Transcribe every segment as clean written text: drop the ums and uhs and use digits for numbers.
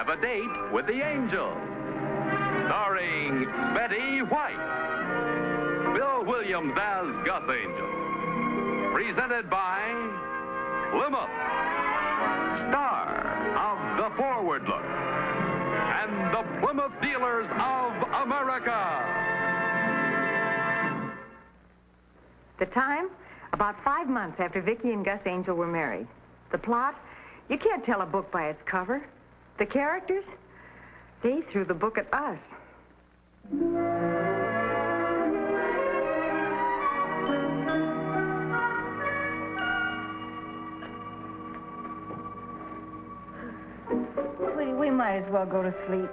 Have a Date with the Angel. Starring Betty White. Bill Williams as Gus Angel. Presented by Plymouth, star of The Forward Look, and the Plymouth Dealers of America. The time? About 5 months after Vicki and Gus Angel were married. The plot? You can't tell a book by its cover. The characters? They threw the book at us. We might as well go to sleep.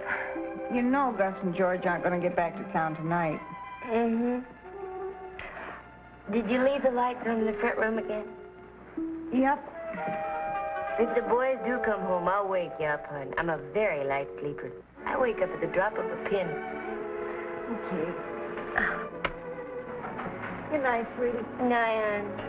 You know Gus and George aren't going to get back to town tonight. Mm-hmm. Did you leave the lights on in the front room again? Yep. If the boys do come home, I'll wake you up, hon. I'm a very light sleeper. I wake up at the drop of a pin. Okay. Good night, sweetie. Night, hon.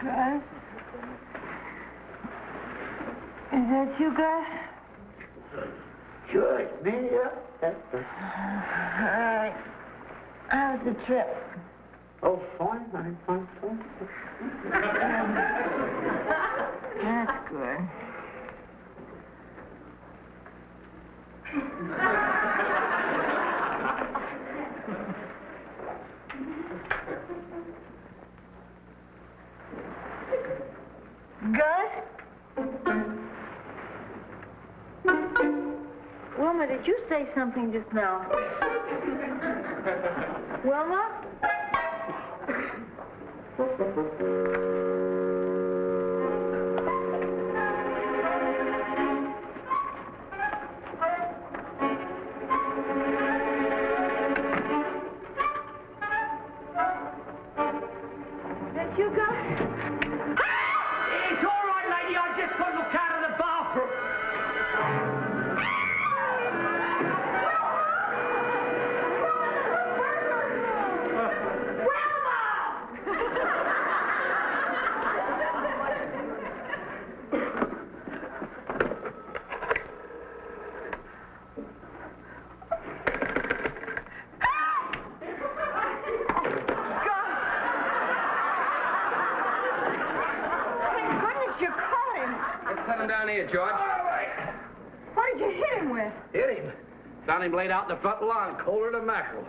Gus? Is that you, Gus? Sure, it's me, yeah. All right. How's the trip? Oh, fine, honey, fine. That's good. Gus? Wilma, did you say something just now? Wilma? That you, Gus? It's all right, lady. I just got to look out of the bathroom. Down here, George. All right. What did you hit him with? Hit him. Found him laid out in the front lawn, colder than mackerel.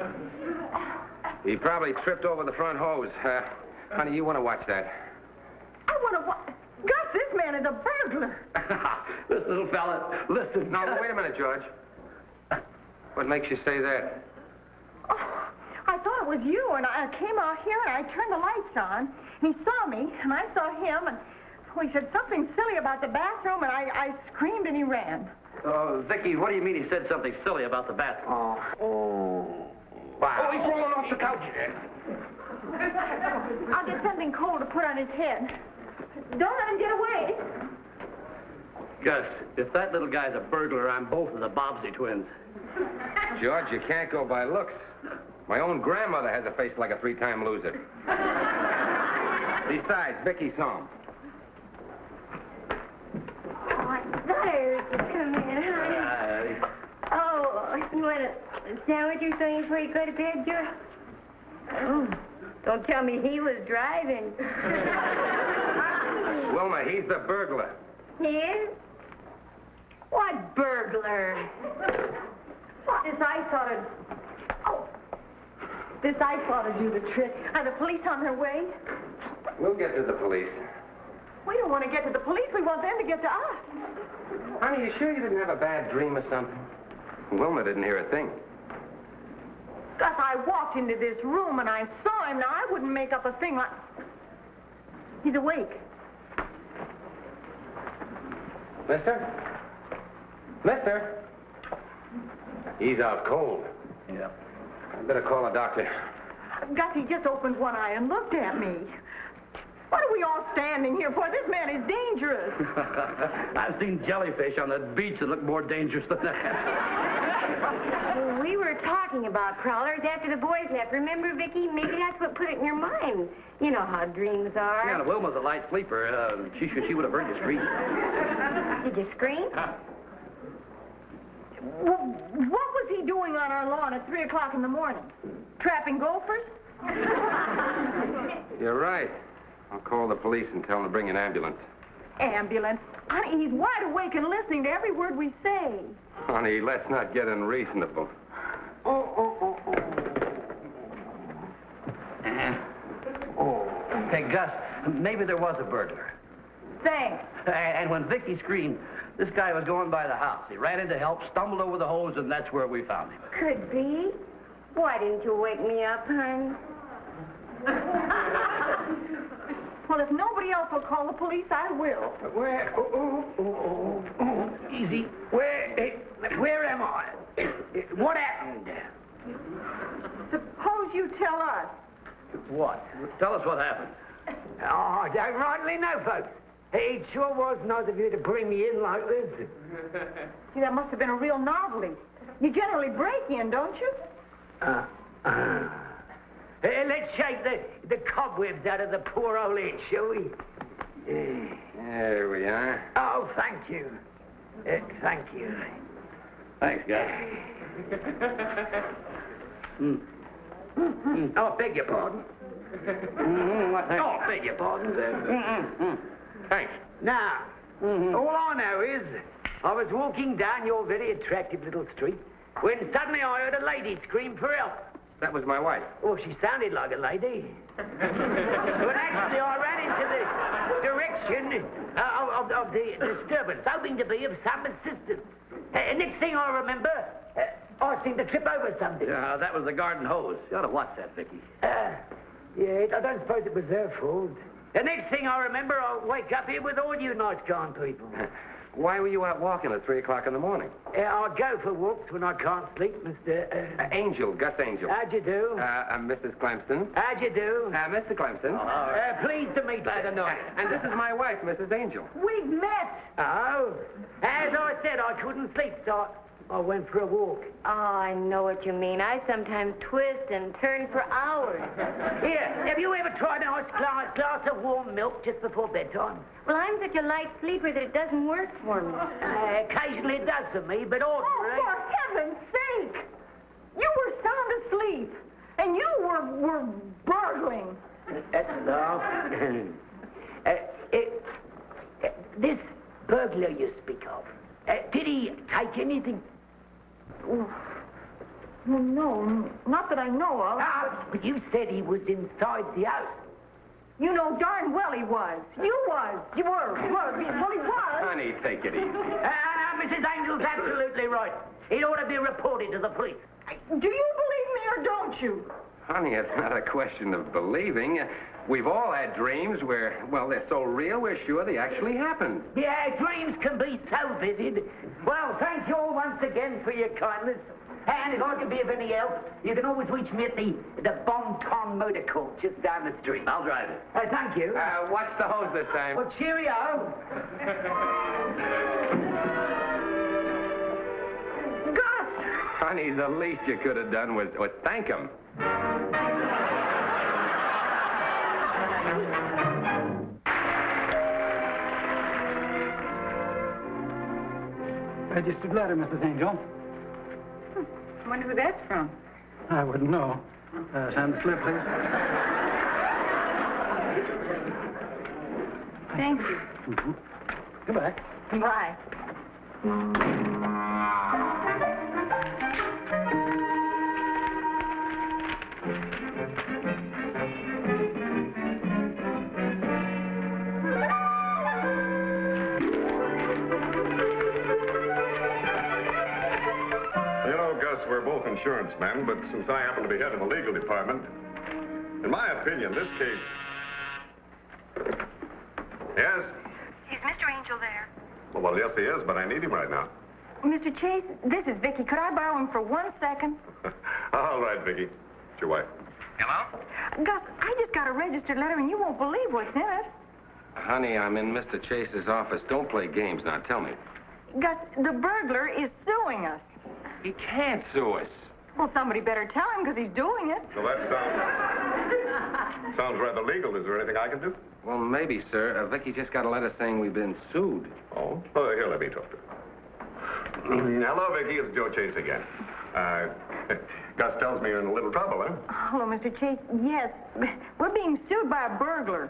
He probably tripped over the front hose. Honey, you want to watch that? I want to watch. Gus, this man is a burglar. This little fella, listen. No, wait a minute, George. What makes you say that? Oh, I thought it was you, and I came out here, and I turned the lights on. He saw me, and I saw him, and he said something silly about the bathroom, and I screamed, and he ran. Oh, Vicky, what do you mean he said something silly about the bathroom? Wow. Oh, he's rolling off the couch. I'll get something cold to put on his head. Don't let him get away. Gus, if that little guy's a burglar, I'm both of the Bobbsey twins. George, you can't go by looks. My own grandmother has a face like a three-time loser. Besides, Vicky saw him. Oh, I thought I heard you come in, honey. Oh, you want a sandwich or something before you go to bed, George? Oh, don't tell me he was driving. Wilma, he's the burglar. He is? What burglar? This ice ought to... Oh. This ice ought to do the trick. Are the police on their way? We'll get to the police. We don't want to get to the police. We want them to get to us. Honey, you sure you didn't have a bad dream or something? Wilma didn't hear a thing. Gus, I walked into this room and I saw him. Now, I wouldn't make up a thing like... He's awake. Mister? Mister? He's out cold. Yeah. I better call a doctor. Gus, he just opened one eye and looked at me. What are we all standing here for? This man is dangerous. I've seen jellyfish on the beach that look more dangerous than that. Well, we were talking about crawlers after the boys left. Remember, Vicky? Maybe that's what put it in your mind. You know how dreams are. Yeah, Wilma's a light sleeper. She would have heard you scream. Did you scream? Well, what was he doing on our lawn at 3 o'clock in the morning? Trapping gophers? You're right. I'll call the police and tell them to bring an ambulance. Ambulance? Honey, he's wide awake and listening to every word we say. Honey, let's not get unreasonable. Hey, Gus, maybe there was a burglar. Thanks. And when Vicky screamed, this guy was going by the house. He ran in to help, stumbled over the hose, and that's where we found him. Could be. Why didn't you wake me up, hon? Well, if nobody else will call the police, I will. Where? Easy. Where am I? What happened? Suppose you tell us. What? Tell us what happened. Oh, I don't rightly know, folks. It sure was nice of you to bring me in like this. See, that must have been a real novelty. You generally break in, don't you? Let's shake the cobwebs out of the poor old head, shall we? There we are. Oh, thank you. Thank you. Thanks, Gus. Oh, beg your pardon. Oh, beg your pardon, sir. Thanks. Now, all I know is I was walking down your very attractive little street when suddenly I heard a lady scream for help. That was my wife. Oh, she sounded like a lady. But actually, I ran into the direction of the disturbance, hoping to be of some assistance. Next thing I remember, I seemed to trip over something. Yeah, that was the garden hose. You ought to watch that, Vicky. Yeah, I don't suppose it was her fault. The next thing I remember, I wake up here with all you nice, kind people. Why were you out walking at 3 o'clock in the morning? I go for walks when I can't sleep, Mr. Angel, Gus Angel. How'd you do? Mrs. Clemson. How'd you do? Mr. Clemson. Pleased to meet you tonight. And this is my wife, Mrs. Angel. We've met. Oh, as I said, I couldn't sleep, so I went for a walk. Oh, I know what you mean. I sometimes twist and turn for hours. Here, have you ever tried a nice glass of warm milk just before bedtime? Well, I'm such a light sleeper that it doesn't work for me. Occasionally it does for me, but Oh, ordinarily... for heaven's sake! You were sound asleep, and you were burgling. No. This burglar you speak of, did he take anything? Oh, no, not that I know of. But you said he was inside the house. You know darn well he was. You was. You were. Well, he was. Honey, take it easy. Mrs. Angel's absolutely right. It ought to be reported to the police. Do you believe me? or don't you? Honey, it's not a question of believing. We've all had dreams where, well, they're so real, we're sure they actually happened. Yeah, dreams can be so vivid. Well, thank you all once again for your kindness. And if I can be of any help, you can always reach me at the Bon Ton Motor Court just down the street. I'll drive it. Thank you. Watch the hose this time. Well, cheerio. Gus! Honey, the least you could have done was thank him. Registered letter, Mrs. Angel. I wonder who that's from. I wouldn't know. Sign the slip, please. Thank you. Mm-hmm. Goodbye. Bye. We're both insurance men, but since I happen to be head of the legal department, in my opinion, this case... Yes? Is Mr. Angel there? Well, yes, he is, but I need him right now. Mr. Chase, this is Vicky. Could I borrow him for 1 second? All right, Vicky. It's your wife. Hello? Gus, I just got a registered letter, and you won't believe what's in it. Honey, I'm in Mr. Chase's office. Don't play games now. Tell me. Gus, the burglar is suing us. He can't sue us. Well, somebody better tell him, because he's doing it. Well, that sounds rather legal. Is there anything I can do? Well, maybe, sir. Vicky just got a letter saying we've been sued. Oh? Here, let me talk to her. Hello, Vicky. It's Joe Chase again. Gus tells me you're in a little trouble, huh? Hello, Mr. Chase. Yes, we're being sued by a burglar.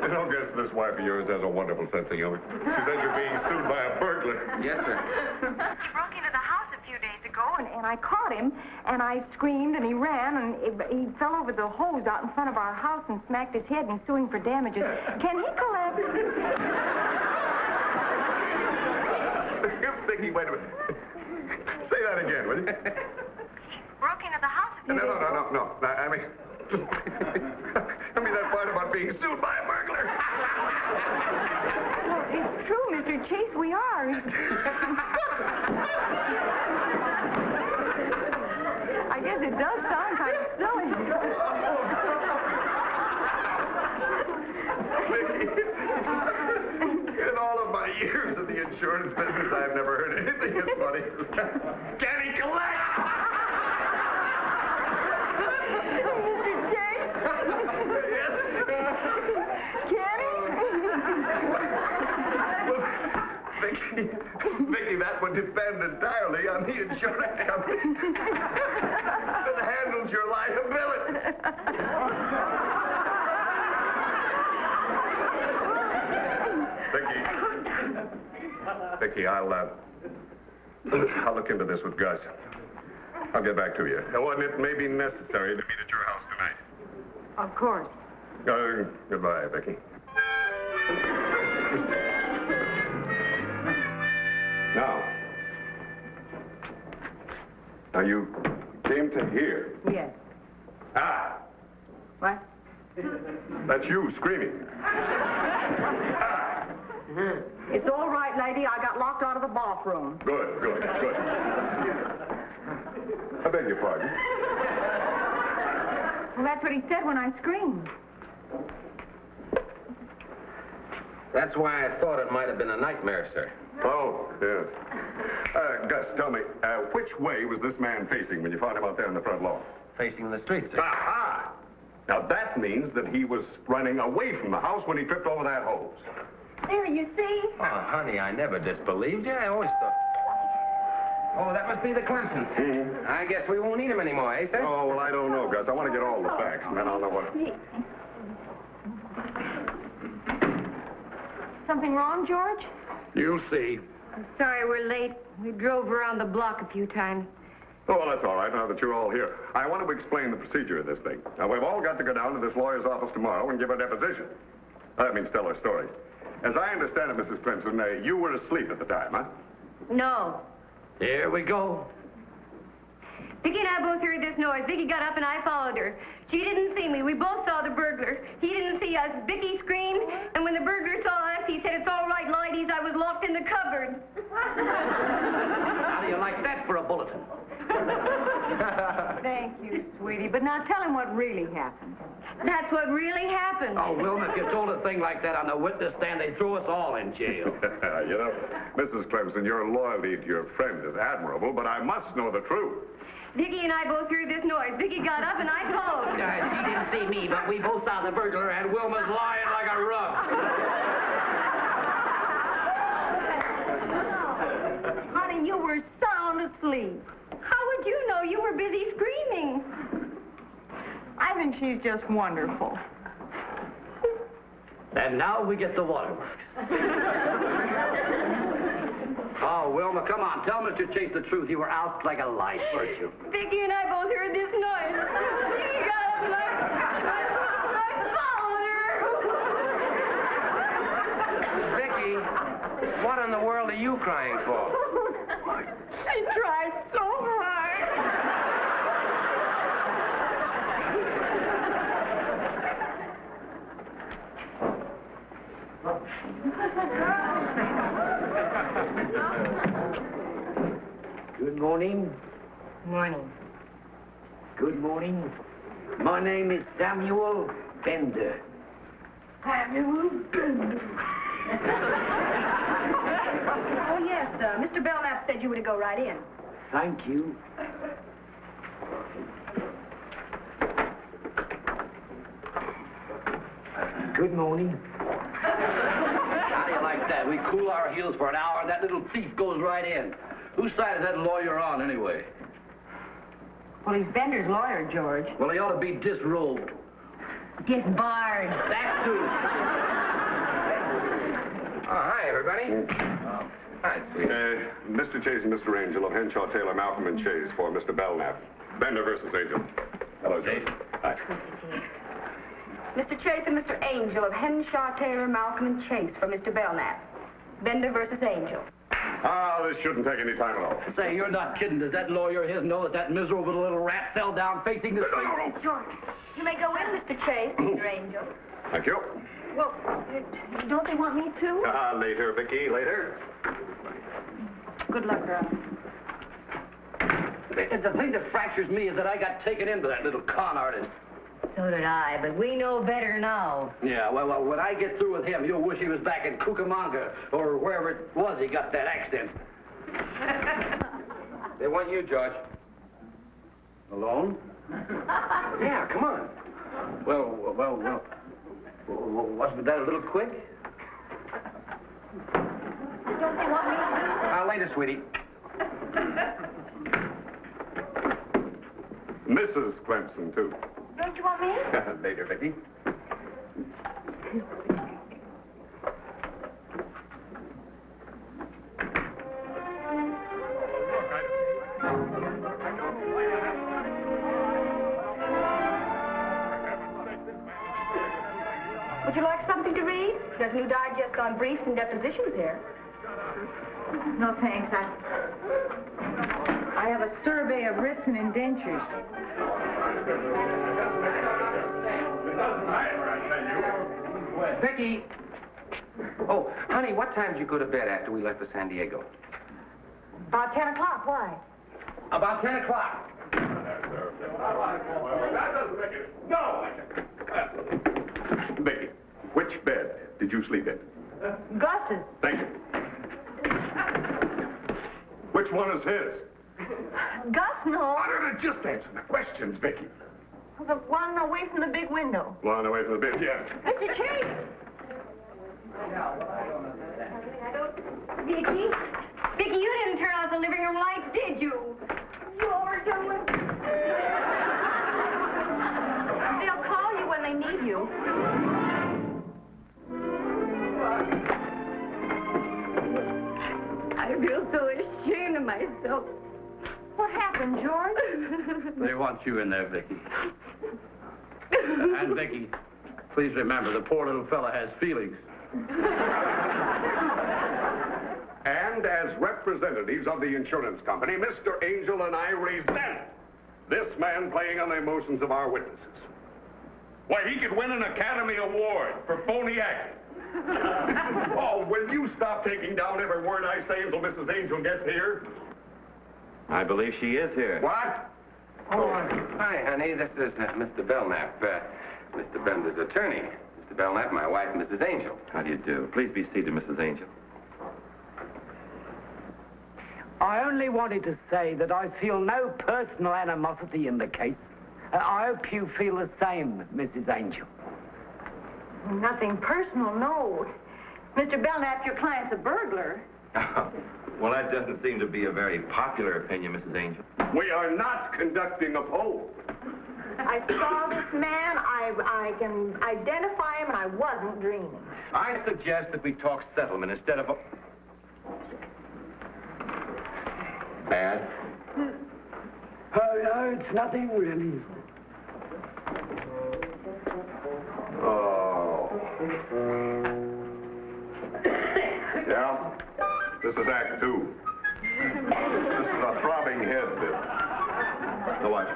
I don't guess this wife of yours has a wonderful sense of humor. She says you're being sued by a burglar. Yes, sir. He broke into the house a few days ago, and I caught him, and I screamed, and he ran, and he fell over the hose out in front of our house and smacked his head, and he's suing for damages. Can he collect? Vicky, wait a minute. Say that again, will you? He broke into the house a few days ago. No. I mean that part about being sued by a burglar. Well, it's true, Mr. Chase, we are. I guess it does sound kind of silly. In all of my years in the insurance business, I've never heard anything as funny. Can he collect? Vicky, that would depend entirely on the insurance company that handles your liability. Vicky, I'll look into this with Gus. I'll get back to you. Oh, and it may be necessary to meet at your house tonight. Of course. Goodbye, Vicky. Now, you came to here. Yes. Ah, What? that's you screaming. It's all right, lady. I got locked out of the bathroom. Good. I beg your pardon. Well, that's what he said when I screamed. That's why I thought it might have been a nightmare, sir. Oh, yes. Gus, tell me, which way was this man facing when you found him out there in the front lawn? Facing the street, sir. Aha! Now, that means that he was running away from the house when he tripped over that hose. There, you see? Oh, honey, I never disbelieved you. I always thought... Oh, that must be the Clemson. Mm-hmm. I guess we won't need him anymore, eh, sir? Oh, well, I don't know, Gus. I want to get all the facts, and then I'll know what... Something wrong, George? You'll see. I'm sorry we're late. We drove around the block a few times. Oh, well, that's all right, now that you're all here. I want to explain the procedure of this thing. Now, we've all got to go down to this lawyer's office tomorrow and give a deposition. That means tell our story. As I understand it, Mrs. Clemson, you were asleep at the time, huh? No. Here we go. Vicki and I both heard this noise. Vicki got up and I followed her. She didn't see me. We both saw the burglar. He didn't see us. Vicki screamed, and when the burglar saw us, he said, "It's all right, ladies. I was locked in the cupboard." How do you like that for a bulletin? Thank you, sweetie. But now tell him what really happened. That's what really happened. Oh, Wilma, if you told a thing like that on the witness stand, they'd throw us all in jail. You know, Mrs. Clemson, your loyalty to your friend is admirable, but I must know the truth. Vicki and I both heard this noise. Vicki got up and I followed. She didn't see me, but we both saw the burglar, and Wilma's lying like a rug. Honey, you were sound asleep. How would you know? You were busy screaming. I think she's just wonderful. And now we get the waterworks. Oh, Wilma, come on. Tell Mr. Chase the truth. You were out like a light, weren't you? Vicki and I both heard this noise. Vicki got up and I followed her. Vicki, what in the world are you crying for? She tried so hard. Good morning. Morning. Good morning. My name is Samuel Bender. Samuel Bender. Oh, yes, Mr. Belknap said you were to go right in. Thank you. Good morning. How do you like that? We cool our heels for an hour, and that little thief goes right in. Whose side is that lawyer on, anyway? Well, he's Bender's lawyer, George. Well, he ought to be disrobed. Disbarred. That too. Oh, hi, everybody. Hi, sweetie. Mr. Chase and Mr. Angel of Henshaw, Taylor, Malcolm, and Chase for Mr. Belknap. Bender versus Angel. Hello, Chase. Hi. Mr. Chase and Mr. Angel of Henshaw, Taylor, Malcolm, and Chase for Mr. Belknap. Bender versus Angel. Ah, this shouldn't take any time at all. Say, you're not kidding. Does that lawyer of his know that that miserable little rat fell down facing the street? George, you may go in, Mr. Chase, Mr. Angel. Thank you. Well, don't they want me to? Later, Vicki, later. Good luck, girl. The thing that fractures me is that I got taken into that little con artist. So did I, but we know better now. Yeah, well, when I get through with him, you'll wish he was back in Cucamonga or wherever it was he got that accent. They want you, George. Alone? Yeah, come on. Well, wasn't that a little quick? Don't they want me to? Later, sweetie. Mrs. Clemson, too. Don't you want me? Later, Vicki. Would you like something to read? There's a new digest on briefs and depositions here. No, thanks. I have a survey of writs and indentures. Vicki! Oh, honey, what time did you go to bed after we left for San Diego? About 10 o'clock. Why? About 10 o'clock. No! Vicki, which bed did you sleep in? Gus's. Thank you. Which one is his? Gus, no. Just answer the questions, Vicki. The one away from the big window. One away from the bed, yeah. Mr. Chase! Vicki? Vicki, you didn't turn off the living room lights, did you? You overdone it. They'll call you when they need you. I feel so ashamed of myself. What happened, George? They want you in there, Vicki. And Vicki, please remember, the poor little fella has feelings. And as representatives of the insurance company, Mr. Angel and I resent this man playing on the emotions of our witnesses. Why, he could win an Academy Award for phony acting. Oh, will you stop taking down every word I say until Mrs. Angel gets here? I believe she is here. What? Oh, hi, honey. This is Mr. Belknap, Mr. Bender's attorney. Mr. Belknap, my wife, Mrs. Angel. How do you do? Please be seated, Mrs. Angel. I only wanted to say that I feel no personal animosity in the case. I hope you feel the same, Mrs. Angel. Nothing personal, no. Mr. Belknap, your client's a burglar. Well, that doesn't seem to be a very popular opinion, Mrs. Angel. We are not conducting a poll. I saw this man, I can identify him, and I wasn't dreaming. I suggest that we talk settlement instead of... Bad? Oh, no, it's nothing really. Oh. Yeah? This is Act 2. This is a throbbing head bit. Now watch.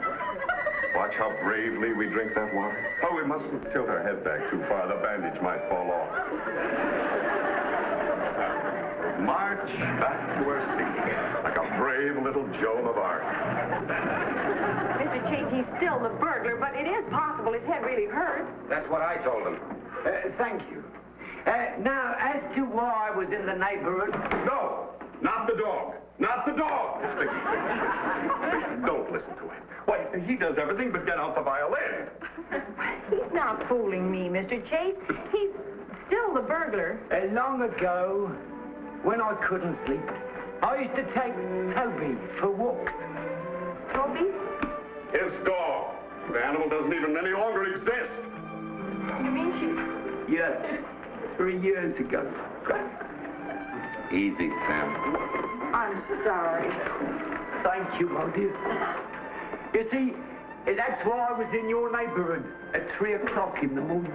Watch how bravely we drink that water. Oh, we mustn't tilt our head back too far. The bandage might fall off. March back to our seat like a brave little Joan of Arc. Mr. Chase, he's still the burglar, but it is possible his head really hurts. That's what I told him. Thank you. Now, as to why I was in the neighborhood... No, not the dog. Not the dog. Vicky, don't listen to him. Why, he does everything but get out the violin. He's not fooling me, Mr. Chase. He's still the burglar. long ago, when I couldn't sleep, I used to take Toby for walks. Toby? His dog. The animal doesn't even any longer exist. You mean Yes, 3 years ago. Easy, Sam. I'm sorry. Thank you, my dear. You see, that's why I was in your neighborhood at 3 o'clock in the morning.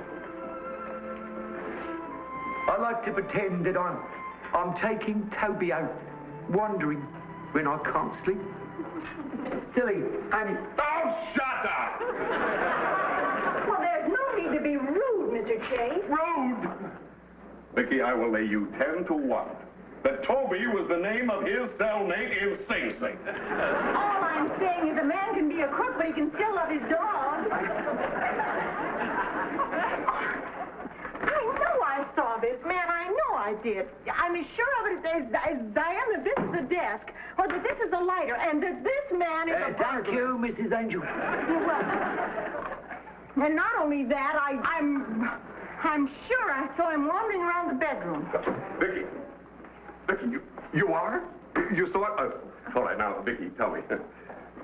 I like to pretend that I'm taking Toby out wandering when I can't sleep. Silly, and... Oh, shut up! Well, there's no need to be rude, Mr. Chase. Rude! Vicky, I will lay you 10 to 1 that Toby was the name of his cellmate in Sing Sing. All I'm saying is a man can be a crook, but he can still love his dog. I know I saw this man. I know I did. I'm as sure of it as I am that this is a desk, or that this is a lighter, and that this man is a burglar. Thank you, Mrs. Angel. You're welcome. And not only that, I'm sure I saw him wandering around the bedroom. Vicky, you are? You saw it? All right, now, Vicky, tell me.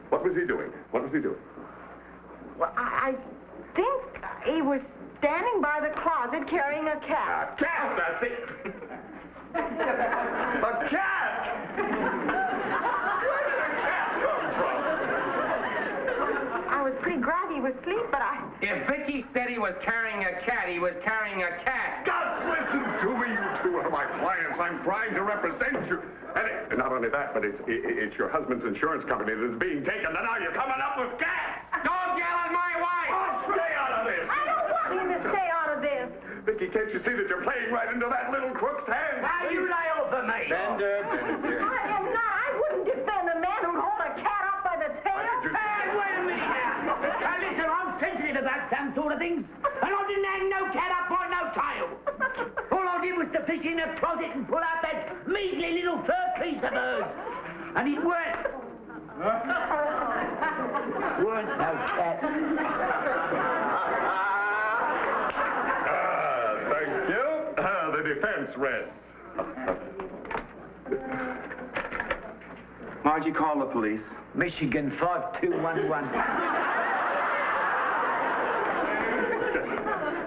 What was he doing? What was he doing? Well, I think he was standing by the closet carrying a cat. A cat, that's it. A cat! Where did a cat come from? I was pretty groggy with sleep, but If Vicky said he was carrying a cat, he was carrying a cat. Just listen to me, you two are my clients. I'm trying to represent you. And not only that, but it's your husband's insurance company that is being taken, and now you're coming up with cats! Don't yell at my wife! Oh, stay out of this! I don't want him to stay out of this. Vicky, can't you see that you're playing right into that little crook's hand? Now you lay off of me. Bender. I am not. I wouldn't defend a man who'd hold a cat up by the tail. Hey, wait a minute now. Now listen, I'm sensitive about some sort of things, and I didn't hang no cat up by no tail. All I did was to fish in a closet and pull out that measly little fur piece of hers. And it weren't. Weren't no cat. Thank you. The defense rests. Margie, call the police. Michigan 5211.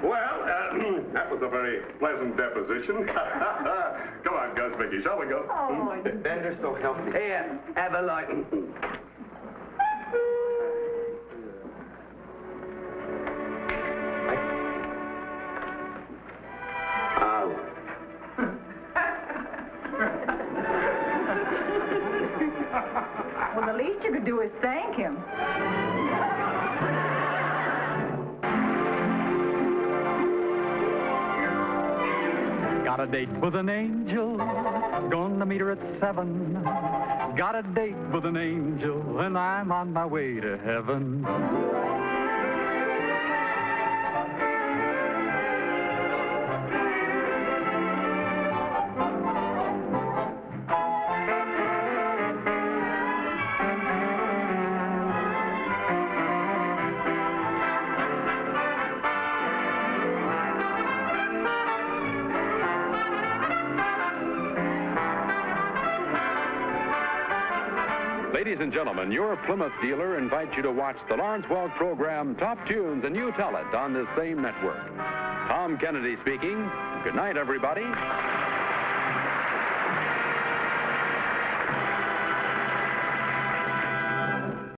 Well, that was a very pleasant deposition. Come on, Gus, Vicky, shall we go? Oh, Bender, so help me. Here, have a light. do is thank him. Got a date with an angel, gonna meet her at 7. Got a date with an angel, and I'm on my way to heaven. Ladies and gentlemen, your Plymouth dealer invites you to watch the Lawrence Welk program Top Tunes, and you tell it on this same network. Tom Kennedy speaking. Good night, everybody.